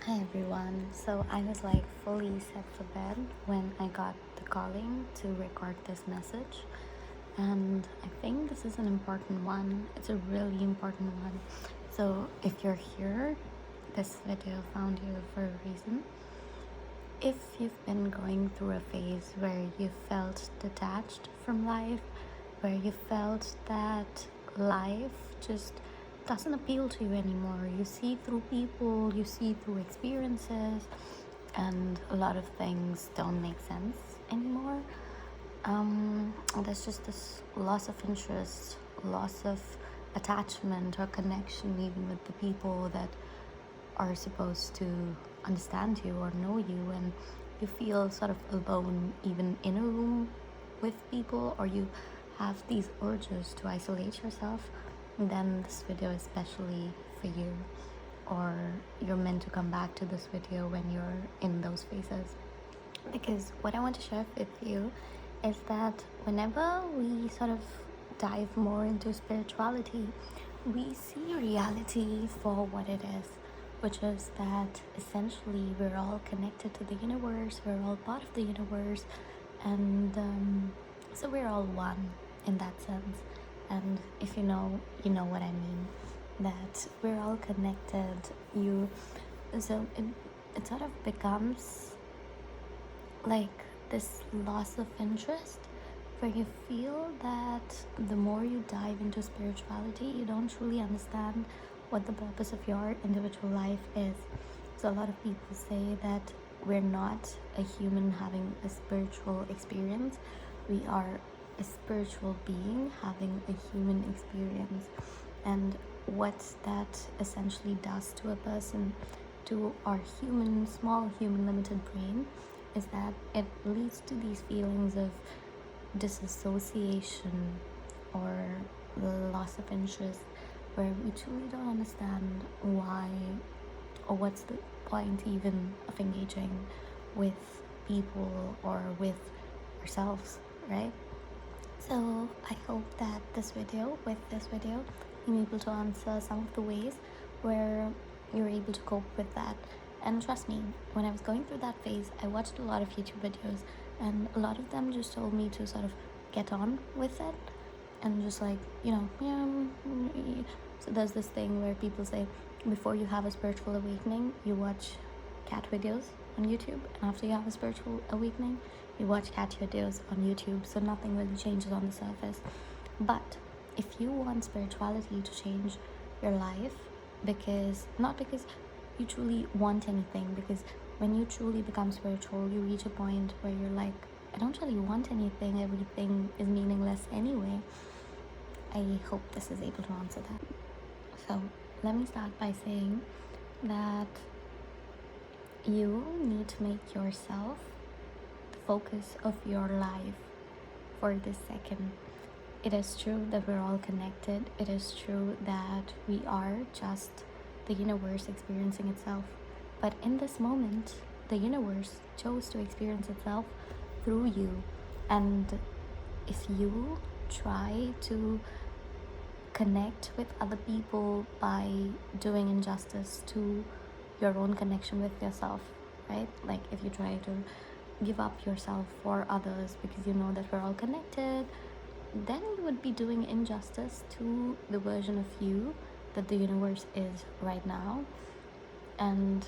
Hi everyone. So I was like fully set for bed when I got the calling to record this message. And I think this is an important one. It's a really important one. So if you're here, this video found you for a reason. If you've been going through a phase where you felt detached from life, where you felt that life just doesn't appeal to you anymore, you see through people, you see through experiences, and a lot of things don't make sense anymore. There's just this loss of interest, loss of attachment or connection, even with the people that are supposed to understand you or know you, and you feel sort of alone even in a room with people, or you have these urges to isolate yourself, then this video is especially for you, or you're meant to come back to this video when you're in those phases. Because what I want to share with you is that whenever we sort of dive more into spirituality, we see reality for what it is, which is that essentially we're all connected to the universe, we're all part of the universe, and so we're all one in that sense. And if you know, you know what I mean, that we're all connected. So it sort of becomes like this loss of interest where you feel that the more you dive into spirituality, you don't truly understand what the purpose of your individual life is. So a lot of people say that we're not a human having a spiritual experience, we are a spiritual being having a human experience. And what that essentially does to a person, to our small human limited brain, is that it leads to these feelings of disassociation or loss of interest, where we truly don't understand why or what's the point even of engaging with people or with ourselves, right? So I hope that with this video, I'm able to answer some of the ways where you're able to cope with that. And trust me, when I was going through that phase, I watched a lot of YouTube videos, and a lot of them just told me to sort of get on with it and just like, so there's this thing where people say before you have a spiritual awakening, you watch cat videos on YouTube, and after you have a spiritual awakening, you watch cat videos on YouTube. So nothing really changes on the surface. But if you want spirituality to change your life, not because you truly want anything, because when you truly become spiritual, you reach a point where you're like, I don't really want anything, everything is meaningless anyway. I hope this is able to answer that. So let me start by saying that you need to make yourself the focus of your life for this second. It is true that we're all connected. It is true that we are just the universe experiencing itself. But in this moment, the universe chose to experience itself through you. And if you try to connect with other people by doing injustice to your own connection with yourself, right? Like if you try to give up yourself for others because you know that we're all connected, then you would be doing injustice to the version of you that the universe is right now. And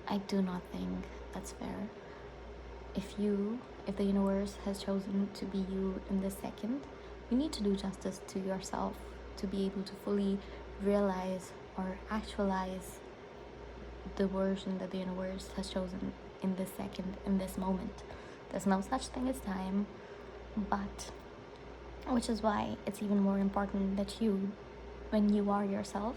I do not think that's fair. If the universe has chosen to be you in this second, you need to do justice to yourself to be able to fully realize or actualize the version that the universe has chosen in this second, in this moment. There's no such thing as time, but which is why it's even more important that when you are yourself,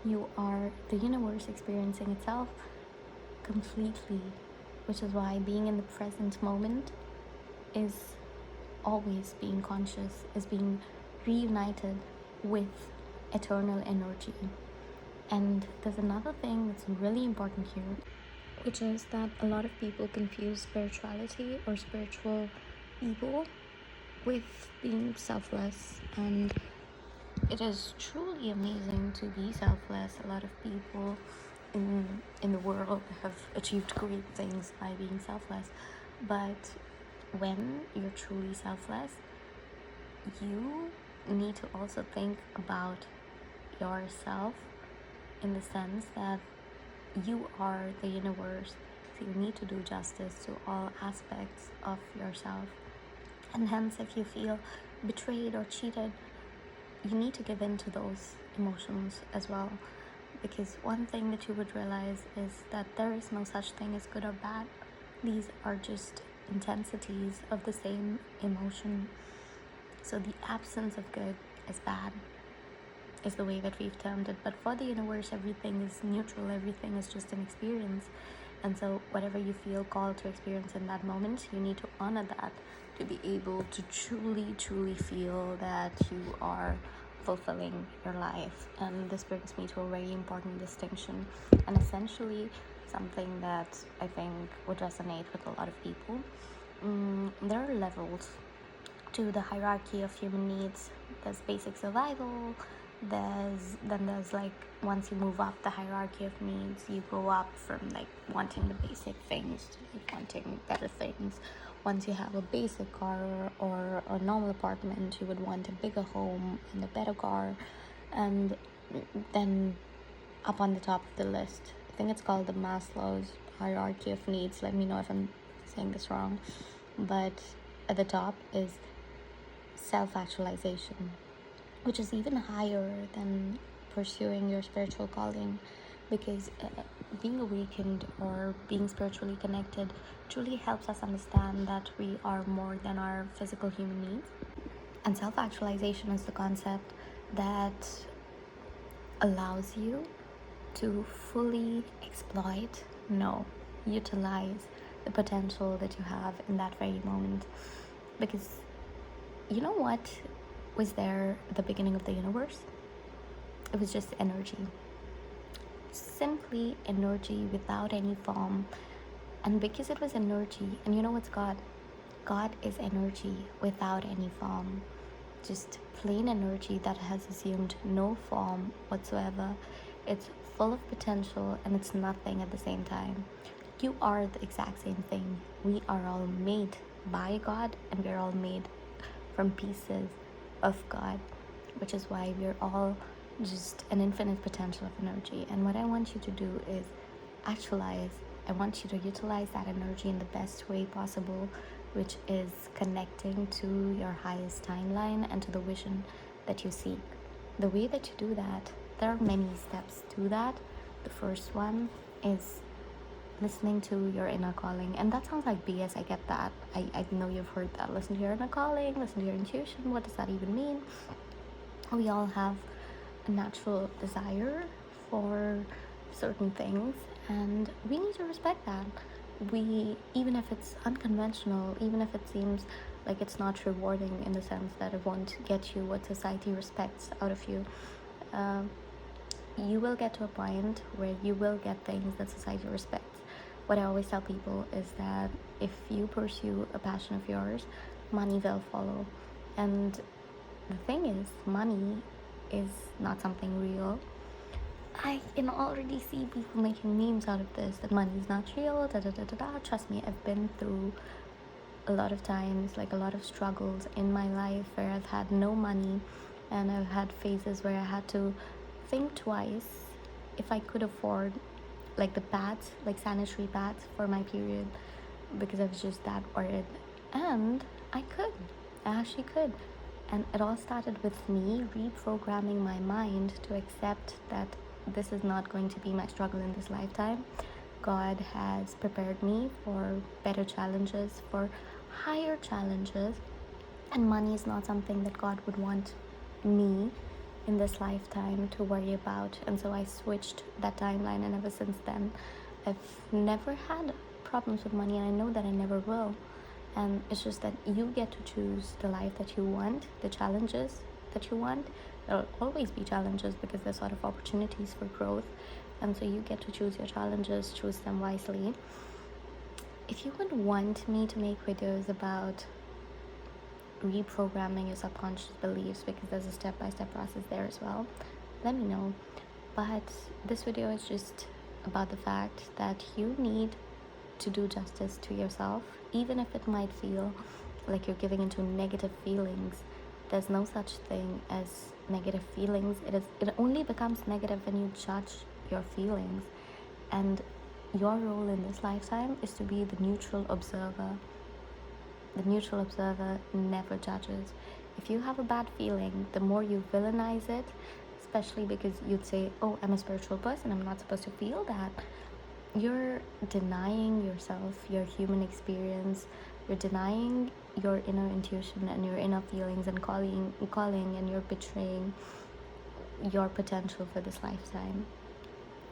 you are the universe experiencing itself completely, which is why being in the present moment is always being conscious, is being reunited with eternal energy. And there's another thing that's really important here, which is that a lot of people confuse spirituality or spiritual people with being selfless. And it is truly amazing to be selfless. A lot of people in the world have achieved great things by being selfless. But when you're truly selfless, you need to also think about yourself, in the sense that you are the universe. So you need to do justice to all aspects of yourself. And hence, if you feel betrayed or cheated, you need to give in to those emotions as well. Because one thing that you would realize is that there is no such thing as good or bad. These are just intensities of the same emotion. So the absence of good is bad, is the way that we've termed it. But for the universe, everything is neutral, everything is just an experience. And so whatever you feel called to experience in that moment, you need to honor that, to be able to truly feel that you are fulfilling your life. And this brings me to a very important distinction, and essentially something that I think would resonate with a lot of people. There are levels to the hierarchy of human needs. There's basic survival. There's like, once you move up the hierarchy of needs, you go up from like wanting the basic things to like wanting better things. Once you have a basic car or a normal apartment, you would want a bigger home and a better car. And then up on the top of the list, I think it's called the Maslow's hierarchy of needs. Let me know if I'm saying this wrong. But at the top is self-actualization, which is even higher than pursuing your spiritual calling, because being awakened or being spiritually connected truly helps us understand that we are more than our physical human needs. And self-actualization is the concept that allows you to fully exploit, utilize the potential that you have in that very moment. Because you know what was there at the beginning of the universe? It was just energy. Simply energy without any form. And because it was energy, and you know what's God? God is energy without any form. Just plain energy that has assumed no form whatsoever. It's full of potential and it's nothing at the same time. You are the exact same thing. We are all made by God, and we're all made from pieces of God, which is why we're all just an infinite potential of energy. And what I want you to do is actualize. I want you to utilize that energy in the best way possible, which is connecting to your highest timeline and to the vision that you seek. The way that you do that, there are many steps to that. The first one is listening to your inner calling. And that sounds like BS, I get that. I know you've heard that. Listen to your inner calling, listen to your intuition. What does that even mean? We all have a natural desire for certain things, and we need to respect that. Even if it's unconventional, even if it seems like it's not rewarding in the sense that it won't get you what society respects out of you, you will get to a point where you will get things that society respects. What I always tell people is that if you pursue a passion of yours, money will follow. And the thing is, money is not something real. I can already see people making memes out of this, that money is not real, Trust me, I've been through a lot of times, like a lot of struggles in my life where I've had no money, and I've had phases where I had to think twice if I could afford like the pads, like sanitary pads for my period, because I was just that worried. And I actually could. And it all started with me reprogramming my mind to accept that this is not going to be my struggle in this lifetime. God has prepared me for better challenges, for higher challenges, and money is not something that God would want me in this lifetime to worry about. And so I switched that timeline, and ever since then I've never had problems with money, and I know that I never will. And it's just that you get to choose the life that you want, the challenges that you want. There'll always be challenges because there's sort of opportunities for growth, and so you get to choose your challenges, choose them wisely. If you would want me to make videos about reprogramming your subconscious beliefs, because there's a step-by-step process there as well, let me know. But this video is just about the fact that you need to do justice to yourself, even if it might feel like you're giving into negative feelings. There's no such thing as negative feelings. It only becomes negative when you judge your feelings. And your role in this lifetime is to be the neutral observer. The neutral observer never judges. If you have a bad feeling, the more you villainize it, especially because you'd say, oh, I'm a spiritual person, I'm not supposed to feel that, you're denying yourself your human experience. You're denying your inner intuition and your inner feelings, and calling and you're betraying your potential for this lifetime.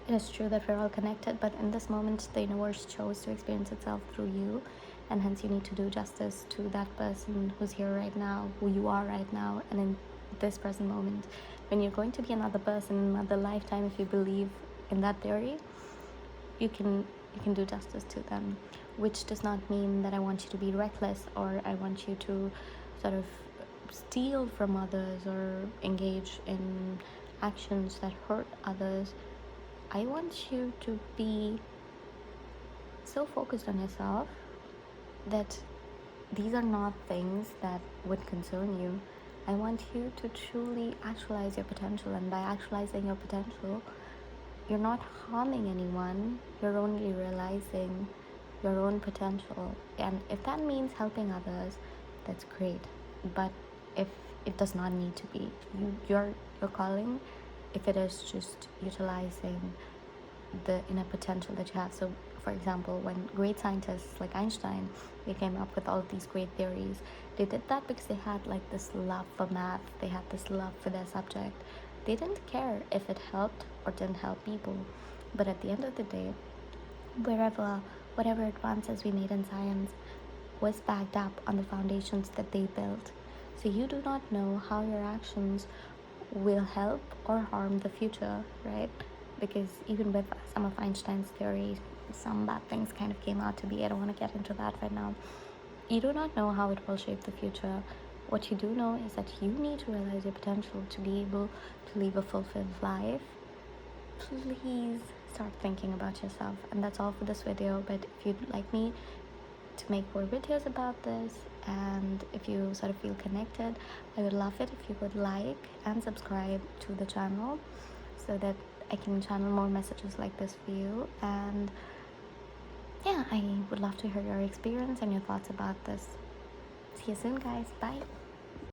It is true that we're all connected, but in this moment the universe chose to experience itself through you, and hence you need to do justice to that person who's here right now, who you are right now, and in this present moment. When you're going to be another person in another lifetime, if you believe in that theory, you can do justice to them. Which does not mean that I want you to be reckless, or I want you to sort of steal from others or engage in actions that hurt others. I want you to be so focused on yourself that these are not things that would concern you. I want you to truly actualize your potential, and by actualizing your potential, you're not harming anyone, you're only realizing your own potential. And if that means helping others, that's great. But if it does not need to be, your calling, if it is just utilizing the inner potential that you have. So for example, when great scientists like Einstein, they came up with all of these great theories, they did that because they had like this love for math, they had this love for their subject. They didn't care if it helped or didn't help people. But at the end of the day, whatever advances we made in science was backed up on the foundations that they built. So you do not know how your actions will help or harm the future, right? Because even with some of Einstein's theories, some bad things kind of came out to be. I don't want to get into that right now. You do not know how it will shape the future. What you do know is that you need to realize your potential to be able to live a fulfilled life. Please start thinking about yourself. And that's all for this video. But if you'd like me to make more videos about this, and if you sort of feel connected, I would love it if you could like and subscribe to the channel, so that I can channel more messages like this for you. And yeah, I would love to hear your experience and your thoughts about this. See you soon, guys. Bye.